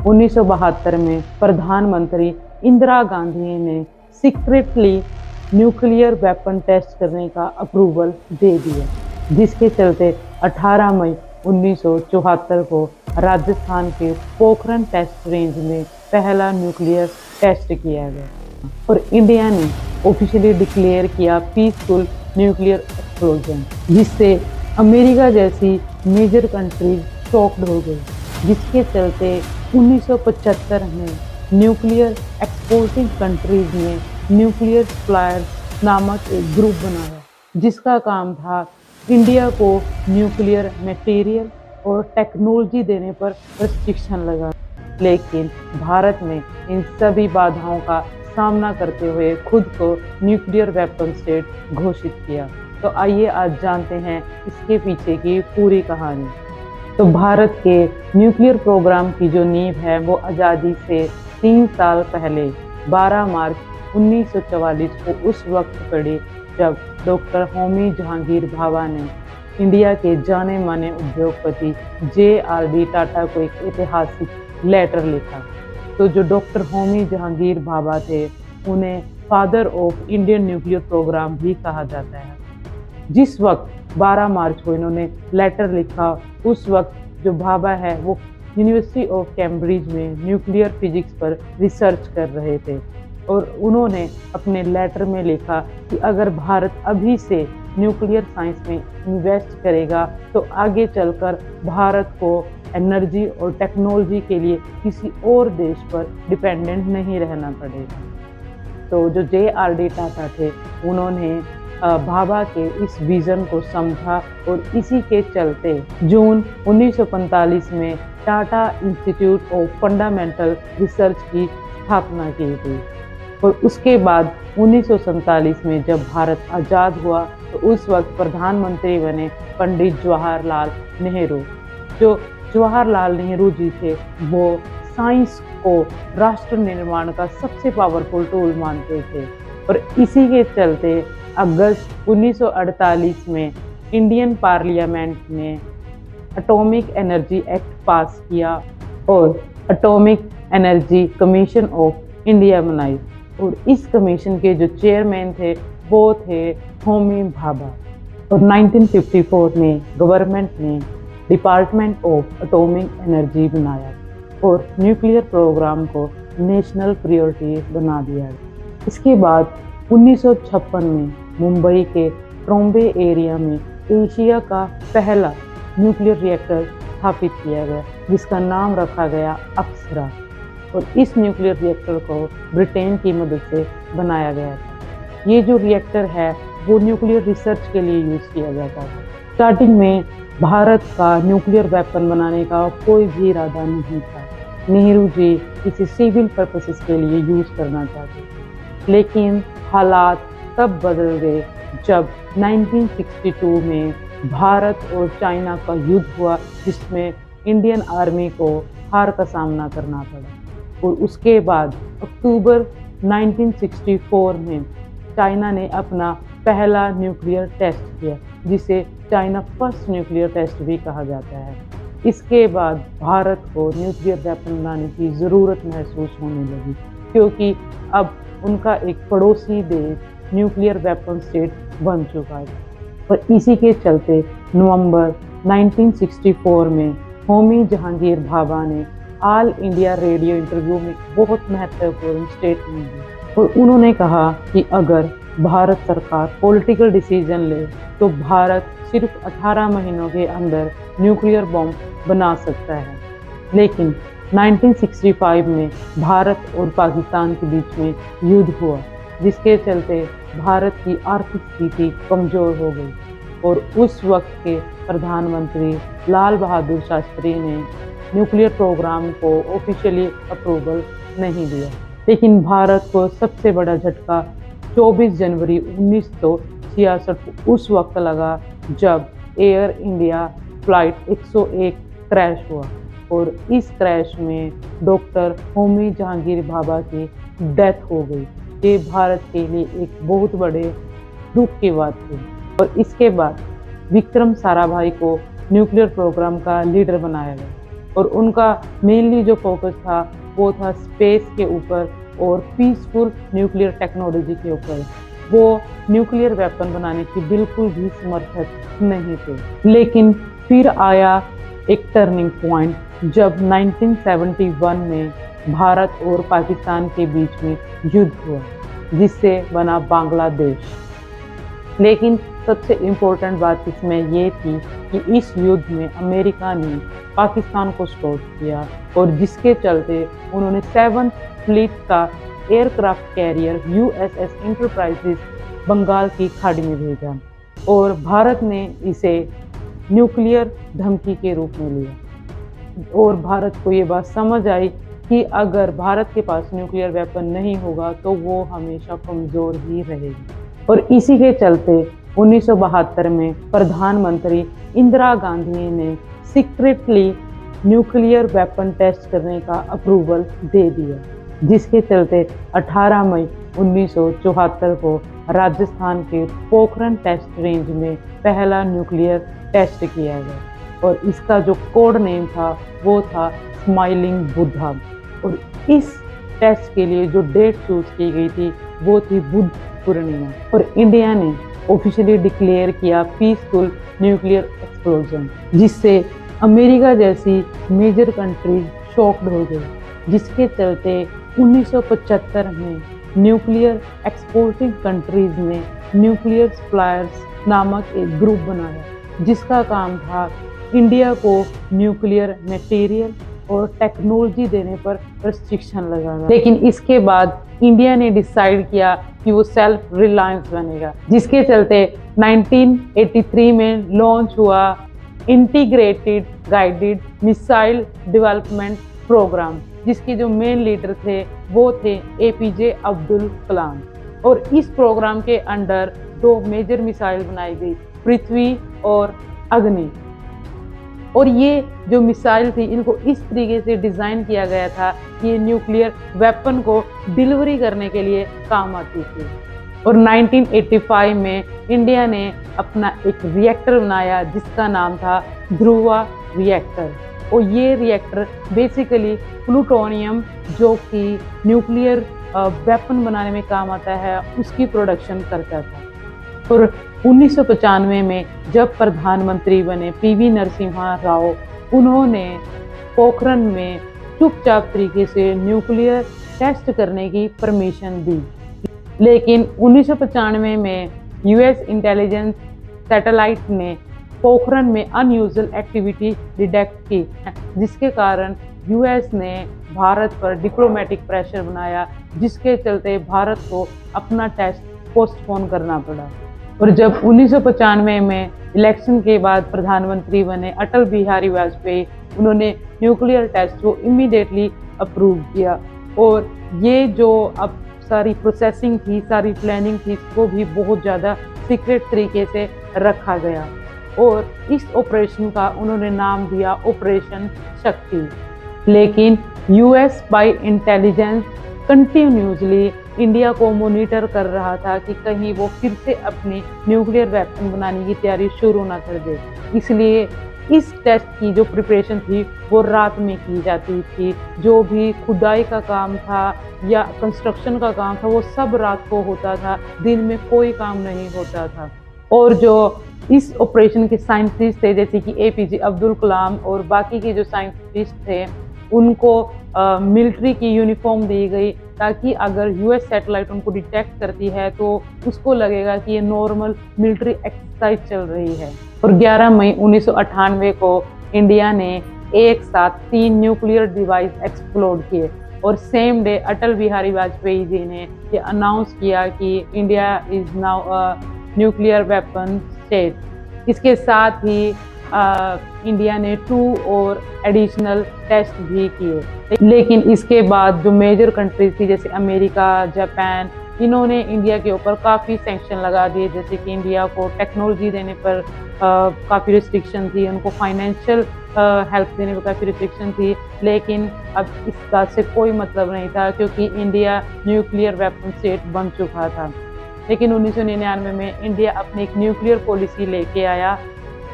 1972 में प्रधानमंत्री इंदिरा गांधी ने सीक्रेटली न्यूक्लियर वेपन टेस्ट करने का अप्रूवल दे दिया, जिसके चलते 18 मई 1974 को राजस्थान के पोखरण टेस्ट रेंज में पहला न्यूक्लियर टेस्ट किया गया और इंडिया ने ऑफिशियली डिक्लेयर किया पीसफुल न्यूक्लियर एक्सप्लोजन, जिससे अमेरिका जैसी मेजर कंट्रीज शॉक्ड हो गई, जिसके चलते 1975 में न्यूक्लियर एक्सपोर्टिंग कंट्रीज ने न्यूक्लियर सप्लायर्स नामक एक ग्रुप बनाया, जिसका काम था इंडिया को न्यूक्लियर मटेरियल और टेक्नोलॉजी देने पर रिस्ट्रिक्शन लगा। लेकिन भारत ने इन सभी बाधाओं का सामना करते हुए खुद को न्यूक्लियर वेपन स्टेट घोषित किया। तो आइए आज जानते हैं इसके पीछे की पूरी कहानी। तो भारत के न्यूक्लियर प्रोग्राम की जो नींव है वो आज़ादी से 3 साल पहले 12 मार्च 1944 को उस वक्त पड़ी जब डॉक्टर होमी जहांगीर भाभा ने इंडिया के जाने माने उद्योगपति JRD टाटा को एक ऐतिहासिक लेटर लिखा। तो जो डॉक्टर होमी जहांगीर भाभा थे उन्हें father of Indian nuclear programme भी कहा जाता है। जिस वक्त 12 मार्च को इन्होंने लेटर लिखा, उस वक्त जो भाभा है वो यूनिवर्सिटी ऑफ कैम्ब्रिज में न्यूक्लियर फिजिक्स पर रिसर्च कर रहे थे और उन्होंने अपने लेटर में लिखा कि अगर भारत अभी से न्यूक्लियर साइंस में इन्वेस्ट करेगा तो आगे चलकर भारत को एनर्जी और टेक्नोलॉजी के लिए किसी और देश पर डिपेंडेंट नहीं रहना पड़ेगा। तो जो JRD टाटा थे उन्होंने भाभा के इस विज़न को समझा और इसी के चलते जून 1945 में Tata institute of fundamental research की स्थापना की गई और उसके बाद 1947 में जब भारत आज़ाद हुआ तो उस वक्त प्रधानमंत्री बने पंडित जवाहरलाल नेहरू। जो जवाहरलाल नेहरू जी थे वो साइंस को राष्ट्र निर्माण का सबसे पावरफुल टूल मानते थे और इसी के चलते अगस्त 1948 में इंडियन पार्लियामेंट ने एटॉमिक एनर्जी एक्ट पास किया और atomic energy commission of India बनाई और इस कमीशन के जो चेयरमैन थे वो थे होमी भाभा। और 1954 में गवर्नमेंट ने डिपार्टमेंट ऑफ एटॉमिक एनर्जी बनाया और न्यूक्लियर प्रोग्राम को नेशनल प्रायोरिटी बना दिया। इसके बाद 1956 में मुंबई के ट्रॉम्बे एरिया में एशिया का पहला न्यूक्लियर रिएक्टर स्थापित किया गया, जिसका नाम रखा गया अप्सरा और इस न्यूक्लियर रिएक्टर को ब्रिटेन की मदद से बनाया गया था। ये जो रिएक्टर है वो न्यूक्लियर रिसर्च के लिए यूज़ किया जाता था। स्टार्टिंग में भारत का न्यूक्लियर वेपन बनाने का कोई भी इरादा नहीं था। नेहरू जी इसे सिविल पर्पसेस के लिए यूज़ करना चाहते थे, लेकिन हालात तब बदल गए जब 1962 में भारत और चाइना का युद्ध हुआ, जिसमें इंडियन आर्मी को हार का सामना करना पड़ा और उसके बाद अक्टूबर 1964 में चाइना ने अपना पहला न्यूक्लियर टेस्ट किया, जिसे चाइना फर्स्ट न्यूक्लियर टेस्ट भी कहा जाता है। इसके बाद भारत को न्यूक्लियर वेपन बनाने की ज़रूरत महसूस होने लगी, क्योंकि अब उनका एक पड़ोसी देश न्यूक्लियर वेपन स्टेट बन चुका है और इसी के चलते नवंबर 1964 में होमी जहांगीर भाभा ने ऑल इंडिया रेडियो इंटरव्यू में बहुत महत्वपूर्ण स्टेटमेंट दी और उन्होंने कहा कि अगर भारत सरकार पॉलिटिकल डिसीजन ले तो भारत सिर्फ 18 महीनों के अंदर न्यूक्लियर बॉम्ब बना सकता है। लेकिन 1965 में भारत और पाकिस्तान के बीच में युद्ध हुआ, जिसके चलते भारत की आर्थिक स्थिति कमज़ोर हो गई और उस वक्त के प्रधानमंत्री लाल बहादुर शास्त्री ने न्यूक्लियर प्रोग्राम को ऑफिशियली अप्रूवल नहीं दिया। लेकिन भारत को सबसे बड़ा झटका 24 जनवरी 1966 उस वक्त लगा जब एयर इंडिया फ्लाइट 101 क्रैश हुआ और इस क्रैश में डॉक्टर होमी जहांगीर भाभा की डेथ हो गई। ये भारत के लिए एक बहुत बड़े दुख की बात थी और इसके बाद विक्रम साराभाई को न्यूक्लियर प्रोग्राम का लीडर बनाया गया और उनका मेनली जो फोकस था वो था स्पेस के ऊपर और पीसफुल न्यूक्लियर टेक्नोलॉजी के ऊपर। वो न्यूक्लियर वेपन बनाने की बिल्कुल भी समर्थक नहीं थे। लेकिन फिर आया एक टर्निंग पॉइंट जब 1971 में भारत और पाकिस्तान के बीच में युद्ध हुआ, जिससे बना बांग्लादेश। लेकिन सबसे इम्पोर्टेंट बात इसमें ये थी कि इस युद्ध में अमेरिका ने पाकिस्तान को सपोर्ट किया और जिसके चलते उन्होंने 7th फ्लीट का aircraft carrier USS Enterprises Bengal की खाड़ी में भेजा और भारत ने इसे न्यूक्लियर धमकी के रूप में लिया। और भारत को ये बात समझ आई कि अगर भारत के पास न्यूक्लियर वेपन नहीं होगा तो वो हमेशा कमज़ोर ही रहेगी। और इसी के चलते 1972 में प्रधानमंत्री इंदिरा गांधी ने सीक्रेटली न्यूक्लियर वेपन टेस्ट करने का अप्रूवल दे दिया, जिसके चलते 18 मई 1974 को राजस्थान के पोखरण टेस्ट रेंज में पहला न्यूक्लियर टेस्ट किया गया और इसका जो कोड नेम था वो था स्माइलिंग बुद्धा। और इस टेस्ट के लिए जो डेट चूज की गई थी वो थी बुद्ध पूर्णिमा और इंडिया ने ऑफिशियली डिक्लेयर किया पीसफुल न्यूक्लियर एक्सप्लोजन, जिससे अमेरिका जैसी मेजर कंट्री शॉक्ड हो गई, जिसके चलते 1975 में न्यूक्लियर एक्सपोर्टिंग कंट्रीज ने न्यूक्लियर सप्लायर्स नामक एक ग्रुप बनाया, जिसका काम था इंडिया को न्यूक्लियर मटेरियल और टेक्नोलॉजी देने पर रिस्ट्रिक्शन लगाना। लेकिन इसके बाद इंडिया ने डिसाइड किया कि वो सेल्फ रिलायंस बनेगा, जिसके चलते 1983 में लॉन्च हुआ integrated guided missile development programme, जिसके जो मेन लीडर थे वो थे एपीजे अब्दुल कलाम। और इस प्रोग्राम के अंडर 2 मेजर मिसाइल बनाई गई, पृथ्वी और अग्नि। और ये जो मिसाइल थी इनको इस तरीके से डिज़ाइन किया गया था कि ये न्यूक्लियर वेपन को डिलीवरी करने के लिए काम आती थी। और 1985 में इंडिया ने अपना एक रिएक्टर बनाया जिसका नाम था ध्रुवा रिएक्टर। और ये रिएक्टर बेसिकली प्लूटोनियम, जो कि न्यूक्लियर वेपन बनाने में काम आता है, उसकी प्रोडक्शन करता था। और 1995 में जब प्रधानमंत्री बने पीवी नरसिम्हा राव, उन्होंने पोखरण में चुपचाप तरीके से न्यूक्लियर टेस्ट करने की परमिशन दी। लेकिन 1995 में यूएस इंटेलिजेंस सैटेलाइट ने पोखरण में अनयूजुअल एक्टिविटी डिटेक्ट की, जिसके कारण यूएस ने भारत पर डिप्लोमेटिक प्रेशर बनाया, जिसके चलते भारत को अपना टेस्ट पोस्टपोन करना पड़ा। और जब 1995 में इलेक्शन के बाद प्रधानमंत्री बने अटल बिहारी वाजपेयी, उन्होंने न्यूक्लियर टेस्ट को इमीडिएटली अप्रूव किया। और ये जो अब सारी प्रोसेसिंग थी, सारी प्लानिंग थी, इसको भी बहुत ज़्यादा सीक्रेट तरीके से रखा गया। और इस ऑपरेशन का उन्होंने नाम दिया ऑपरेशन शक्ति। लेकिन US spy intelligence continuously India को मॉनिटर कर रहा था कि कहीं वो फिर से अपनी न्यूक्लियर वेपन बनाने की तैयारी शुरू ना कर दे। इसलिए इस टेस्ट की जो प्रिपरेशन थी वो रात में की जाती थी। जो भी खुदाई का काम था या कंस्ट्रक्शन का काम था वो सब रात को होता था, दिन में कोई काम नहीं होता था। और जो इस ऑपरेशन के साइंटिस्ट थे जैसे कि एपीजे अब्दुल कलाम और बाकी के जो साइंटिस्ट थे, उनको मिलिट्री की यूनिफॉर्म दी गई ताकि अगर यूएस सैटेलाइट उनको डिटेक्ट करती है तो उसको लगेगा कि ये नॉर्मल मिलिट्री एक्सरसाइज चल रही है। और 11 मई 1998 को इंडिया ने एक साथ 3 न्यूक्लियर डिवाइस एक्सप्लोड किए। और सेम डे अटल बिहारी वाजपेयी जी ने ये अनाउंस किया कि India is now a nuclear weapon state. इसके साथ ही इंडिया ने 2 और एडिशनल टेस्ट भी किए। लेकिन इसके बाद जो मेजर कंट्रीज थी जैसे अमेरिका, जापान, इन्होंने इंडिया के ऊपर काफ़ी सैंक्शन लगा दिए। जैसे कि इंडिया को टेक्नोलॉजी देने पर काफ़ी रिस्ट्रिक्शन थी, उनको फाइनेंशियल हेल्प देने पर काफ़ी रिस्ट्रिक्शन थी। लेकिन अब इस बात से कोई मतलब नहीं था क्योंकि इंडिया न्यूक्लियर वेपन स्टेट बन चुका था। लेकिन 1999 में इंडिया अपनी एक न्यूक्लियर पॉलिसी लेके आया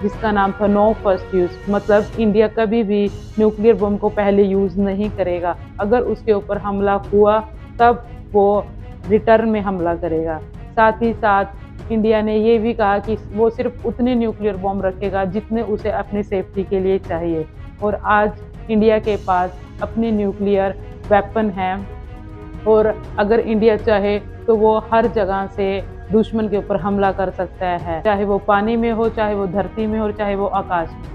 जिसका नाम था नो फर्स्ट यूज़, मतलब इंडिया कभी भी न्यूक्लियर बम को पहले यूज़ नहीं करेगा। अगर उसके ऊपर हमला हुआ तब वो रिटर्न में हमला करेगा। साथ ही साथ इंडिया ने ये भी कहा कि वो सिर्फ उतने न्यूक्लियर बम रखेगा जितने उसे अपनी सेफ्टी के लिए चाहिए। और आज इंडिया के पास अपने न्यूक्लियर वेपन हैं और अगर इंडिया चाहे तो वो हर जगह से दुश्मन के ऊपर हमला कर सकता है, चाहे वो पानी में हो, चाहे वो धरती में हो, चाहे वो आकाश में।